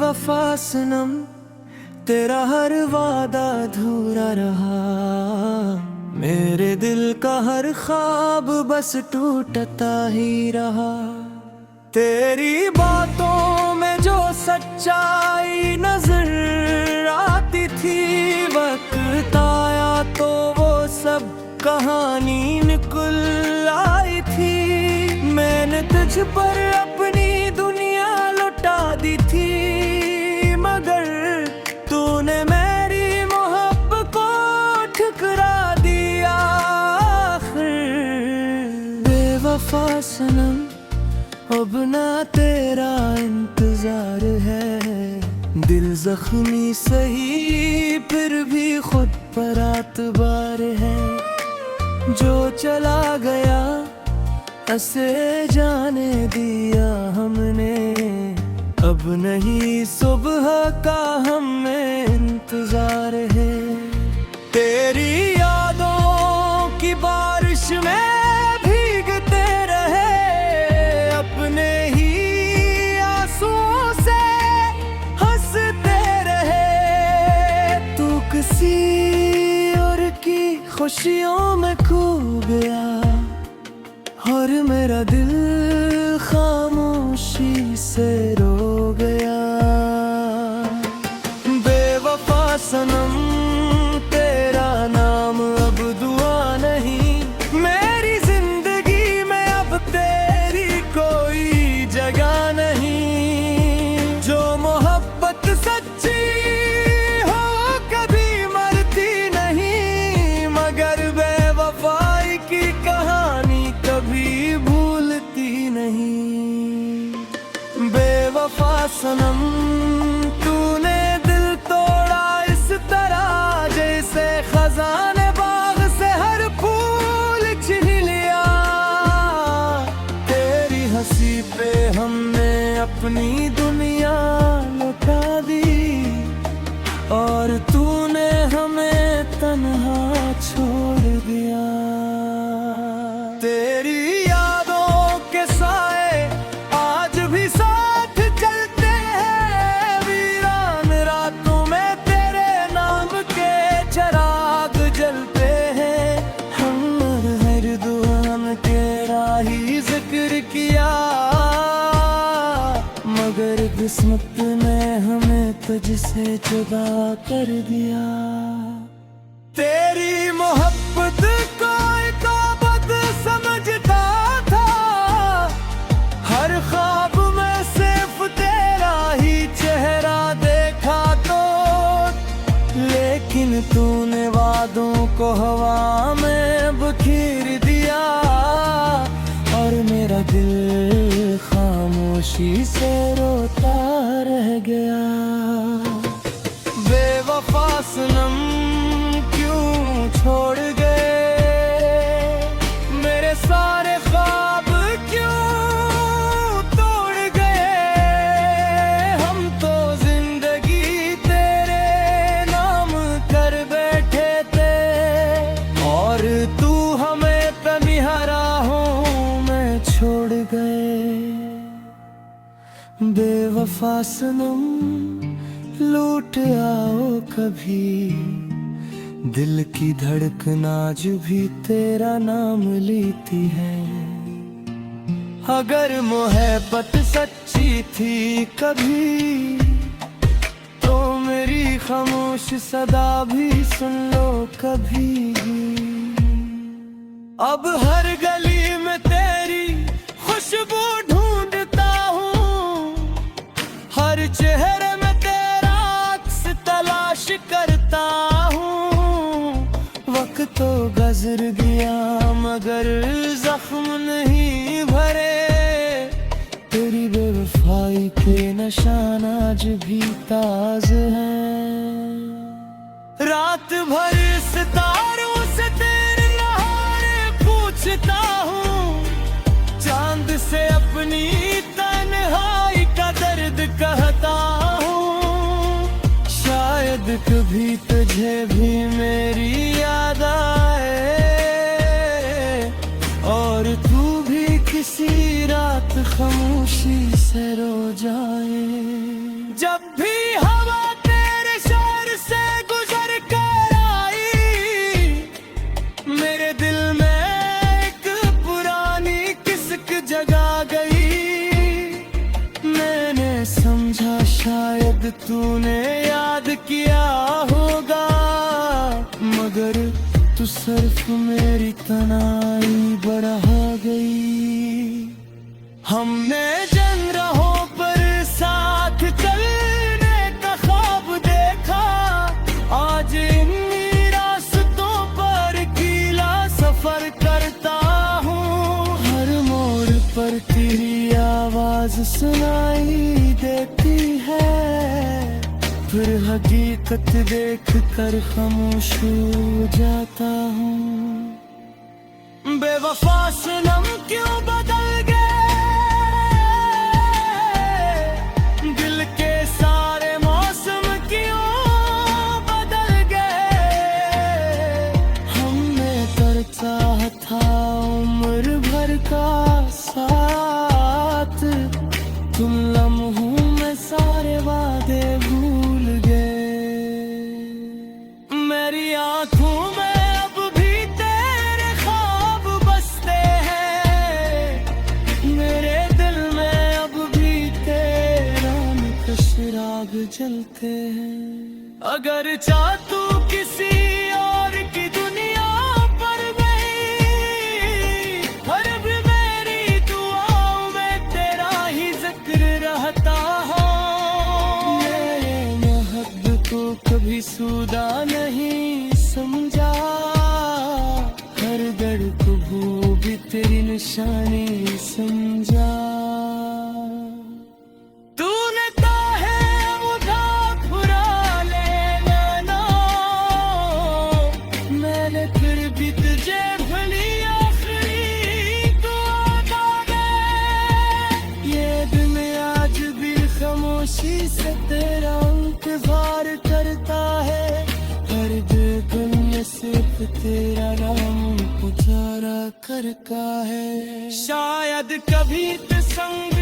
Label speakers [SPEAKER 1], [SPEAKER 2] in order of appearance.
[SPEAKER 1] बेवफा सनम, तेरा हर वादा अधूरा रहा। मेरे दिल का हर ख्वाब बस टूटता ही रहा। तेरी बातों में जो सच्चाई नजर आती थी, वक्त आया तो वो सब कहानी निकल आई थी। मैंने तुझ पर अपनी दुनिया लुटा दी थी, मगर तूने मेरी मोहब्बत को ठुकरा दिया आखिर। बेवफा सनम, अब ना तेरा इंतजार है। दिल जख्मी सही फिर भी खुद पर एतबार है। जो चला गया ऐसे जाने दिया हमने, अब नहीं सुबह का हमें इंतजार है। तेरी यादों की बारिश में भीगते रहे, अपने ही आंसुओं से हंसते रहे। तू किसी और की खुशियों में खो गया, और मेरा दिल खामोशी से रो गया। बेवफा सनम, तेरा नाम अब दुआ नहीं। मेरी जिंदगी में अब तेरी कोई जगह नहीं। जो मोहब्बत सच्ची हो कभी मरती नहीं, मगर बेवफाई की कहानी कभी भूलती नहीं। बेवफा सनम, तूने दिल तोड़ा इस तरह जैसे खजाने बाग से हर फूल छीन लिया। तेरी हंसी पे हमने अपनी दुनिया लुटा दी, और तूने हमें तन्हा छोड़ दिया। तेरी यादों के साए आज भी साथ चलते हैं। वीरान रातों में तेरे नाम के चिराग जलते हैं। हमने हर दुआ में तेरा ही जिक्र किया, मगर किस्मत ने हमें तुझसे जुदा कर दिया। तेरी मोहब्बत को इताबत समझता था, हर ख्वाब में सिर्फ तेरा ही चेहरा देखा तो। लेकिन तूने वादों को हवा में बिखेर दिया, और मेरा दिल खामोशी से रोता रह गया। बेवफा सनम, क्यों छोड़ गए मेरे सारे ख्वाब, क्यों तोड़ गए। हम तो जिंदगी तेरे नाम कर बैठे थे, और तू हमें तन्हाराहों में छोड़ गए। बेवफा सनम, लूट आओ कभी, दिल की धड़कन आज भी तेरा नाम लेती है। अगर मोहब्बत सच्ची थी कभी, तो मेरी खामोश सदा भी सुन लो कभी। अब हर गली में तेरी खुशबू ढूंढता हूँ, हर चेहरे में तेरा अक्स तलाश करता हूँ। वक्त तो गुजर गया मगर जख्म नहीं भरे, तेरी बेवफाई के निशान आज भी ताज़ हैं। रात भर सितारों से तेरे नहारे पूछता हूँ, चांद से अपनी तन्हाई का दर्द कहता हूँ। शायद कभी तुझे भी मेरी याद आए, और तू भी किसी रात खामोशी से रो जाए। जब जब भी हवा तेरे शहर से गुजर कर आई, मेरे दिल में एक पुरानी किस्क जगा गई। मैंने समझा शायद तूने याद किया होगा, मगर तू सिर्फ मेरी तनाई बढ़ा गई। हमने जंगलों पर साथ चलने का ख्वाब देखा, आज इन रास्तों पर अकेला सफर करता हूँ। हर मोड़ पर तेरी आवाज सुनाई देती है, फिर हकीकत देख कर खामोश हो जाता हूँ। बेवफा सनम क्यों बदल गए, दिल के सारे मौसम क्यों बदल गए। हमने करता था उम्र भर का साथ, तुम लम्हों में सारे वादे भूल गए। मेरी आंखों में अब भी तेरे ख्वाब बसते हैं, मेरे दिल में अब भी तेरा निकश राग जलते हैं। अगर चाह तू किसी और की दुनिया पर गई, हर भी मेरी दुआओं में तेरा ही जिक्र रहता हो। मेरे मोहब्बत को कभी सुदा नहीं समझा, हर दर्द को भी तेरी निशानी समझा। तूने काहे उधार फुरा लेना, मैंने फिर भी तुझे भली आखिरी दुआ मांगे। ये दिन आज भी खामोशी से तेरा इंतजार करता है, हर दिन में सिर्फ तेरा नाम पुकारा करता है। शायद कभी तो संग